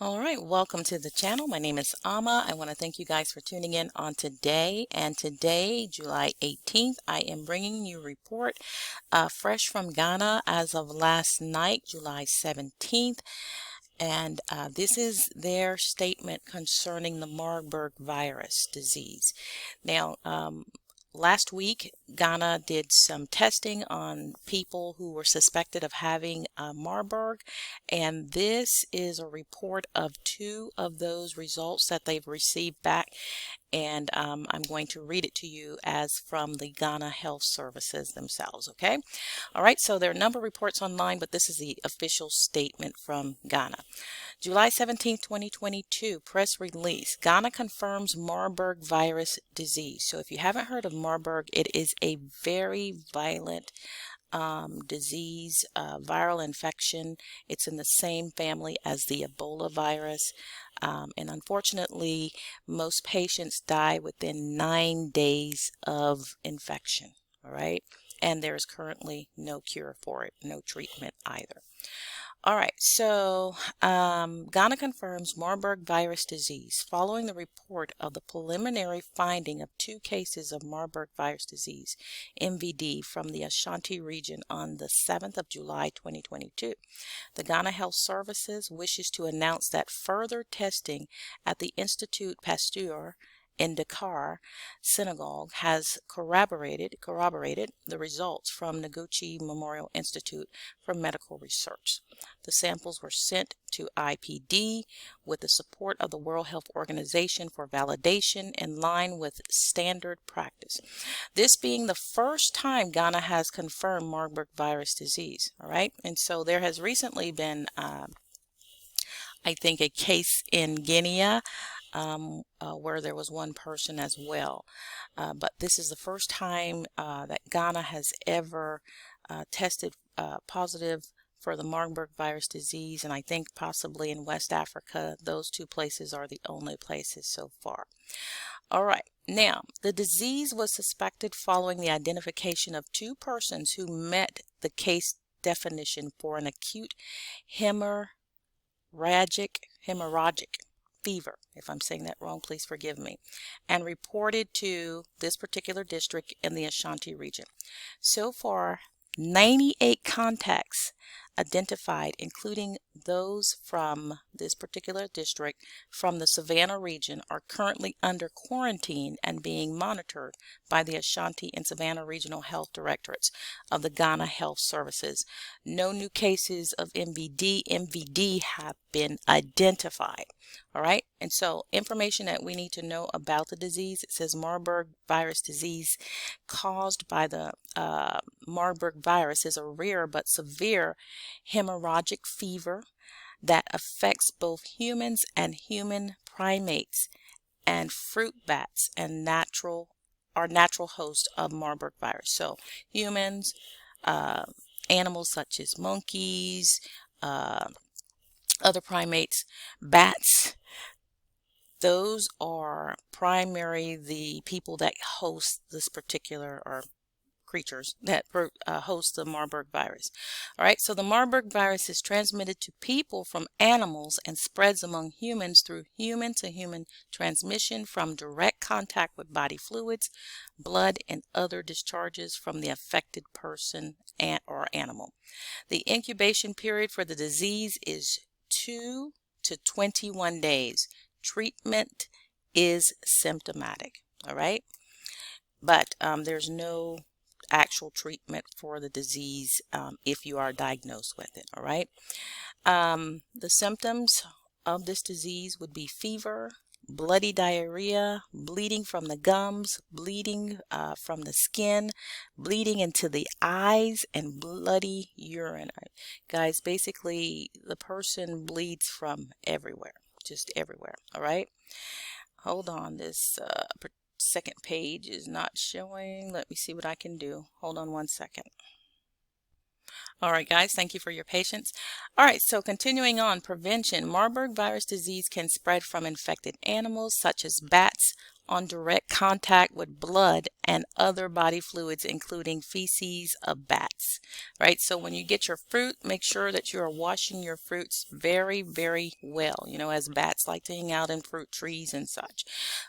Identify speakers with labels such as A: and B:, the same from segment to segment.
A: All right, welcome to the channel. My name is Ama. I want to thank you guys for tuning in on today. And today, July 18th, I am bringing you a report fresh from Ghana as of last night, July 17th. And this is their statement concerning the Marburg Virus Disease. Now, last week, Ghana did some testing on people who were suspected of having Marburg, and this is a report of 2 of those results that they've received back, and I'm going to read it to you as from the Ghana Health Services themselves, okay? All right, so there are a number of reports online, but this is the official statement from Ghana. July 17, 2022, press release. Ghana confirms Marburg virus disease. So if you haven't heard of Marburg, it is a very violent disease, viral infection. It's in the same family as the Ebola virus. And unfortunately, most patients die within 9 days of infection. All right. And there is currently no cure for it, no treatment either. All right, so Ghana confirms Marburg virus disease following the report of the preliminary finding of 2 cases of Marburg virus disease, MVD, from the Ashanti region on the 7th of July, 2022. The Ghana Health Services wishes to announce that further testing at the Institut Pasteur in Dakar, Senegal, has corroborated the results from Noguchi Memorial Institute for Medical Research. The samples were sent to IPD with the support of the World Health Organization for validation in line with standard practice. This being the first time Ghana has confirmed Marburg virus disease. All right, and so there has recently been, I think, a case in Guinea. Where there was 1 person as well. But this is the first time that Ghana has ever tested positive for the Marburg virus disease, and I think possibly in West Africa, those 2 places are the only places so far. All right, now the disease was suspected following the identification of 2 persons who met the case definition for an acute hemorrhagic fever. If I'm saying that wrong, please forgive me, and reported to this particular district in the Ashanti region. So far, 98 contacts identified, including those from this particular district from the Savannah region, are currently under quarantine and being monitored by the Ashanti and Savannah Regional Health Directorates of the Ghana Health Services. No new cases of MVD have been identified. All right, and so information that we need to know about the disease. It says Marburg virus disease caused by the Marburg virus is a rare but severe hemorrhagic fever that affects both humans and human primates and fruit bats and natural host of Marburg virus. So humans, animals such as monkeys, other primates, bats, those are primarily the people that host this particular, or creatures that host the Marburg virus. All right, so the Marburg virus is transmitted to people from animals and spreads among humans through human-to-human transmission from direct contact with body fluids, blood, and other discharges from the affected person or animal. The incubation period for the disease is 2 to 21 days. Treatment is symptomatic. All right, but there's no actual treatment for the disease if you are diagnosed with it. All right, the symptoms of this disease would be fever, bloody diarrhea, bleeding from the gums, bleeding from the skin, bleeding into the eyes, and bloody urine. Guys, basically the person bleeds from everywhere, just everywhere. All right, hold on, this second page is not showing. Let me see what I can do. Hold on 1 second. All right, guys, thank you for your patience. All right, so continuing on, prevention. Marburg virus disease can spread from infected animals such as bats, on direct contact with blood and other body fluids, including feces of bats, right? So when you get your fruit, make sure that you are washing your fruits very, very well, as bats like to hang out in fruit trees and such.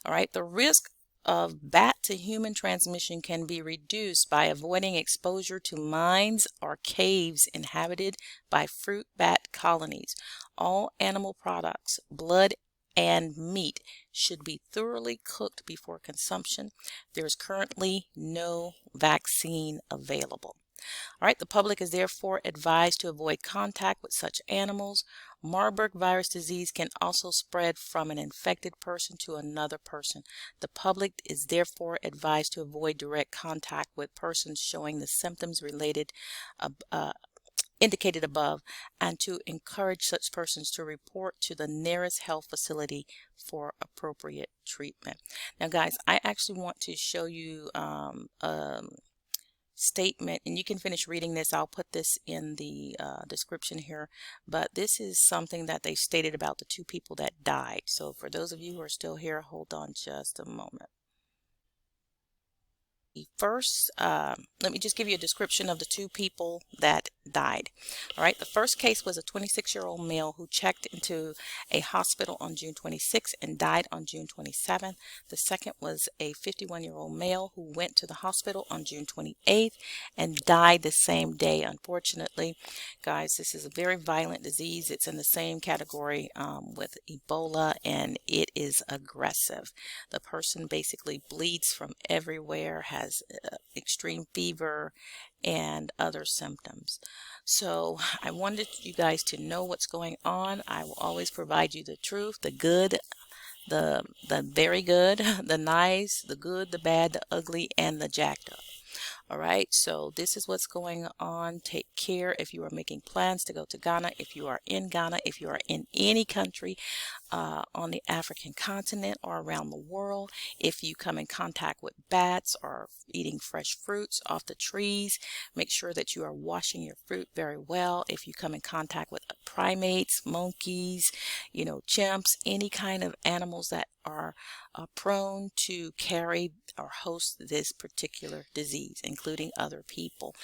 A: All right, the risk of bat to human transmission can be reduced by avoiding exposure to mines or caves inhabited by fruit bat colonies. All animal products, blood, and meat should be thoroughly cooked before consumption. There is currently no vaccine available. All right, the public is therefore advised to avoid contact with such animals. Marburg virus disease can also spread from an infected person to another person. The public is therefore advised to avoid direct contact with persons showing the symptoms indicated above, and to encourage such persons to report to the nearest health facility for appropriate treatment. Now, guys, I actually want to show you statement, and you can finish reading this. I'll put this in the description here, but this is something that they stated about the 2 people that died. So for those of you who are still here, hold on just a moment. First, let me just give you a description of the 2 people that died. All right, the first case was a 26-year-old male who checked into a hospital on June 26th and died on June 27th. The second was a 51-year-old male who went to the hospital on June 28th and died the same day. Unfortunately, guys, this is a very violent disease. It's in the same category with Ebola, and it is aggressive. The person basically bleeds from everywhere, has extreme fever and other symptoms. So I wanted you guys to know what's going on. I will always provide you the truth, the good, the very good, the nice, the good, the bad, the ugly, and the jacked up. All right, so this is what's going on. Take care if you are making plans to go to Ghana, if you are in Ghana, if you are in any country on the African continent or around the world. If you come in contact with bats or eating fresh fruits off the trees, make sure that you are washing your fruit very well. If you come in contact with primates, monkeys, chimps, any kind of animals that are prone to carry or host this particular disease, including other people,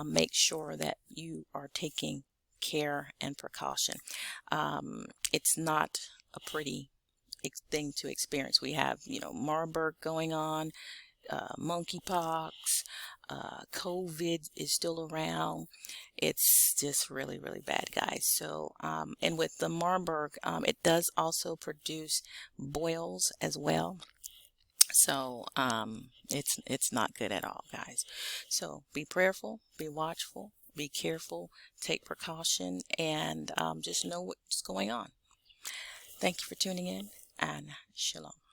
A: make sure that you are taking care and precaution. It's not a pretty thing to experience. We have, Marburg going on, monkeypox, COVID is still around. It's just really, really bad, guys. So, and with the Marburg, it does also produce boils as well. So, it's not good at all, guys. So be prayerful, be watchful, be careful, take precaution, and just know what's going on. Thank you for tuning in, and shalom.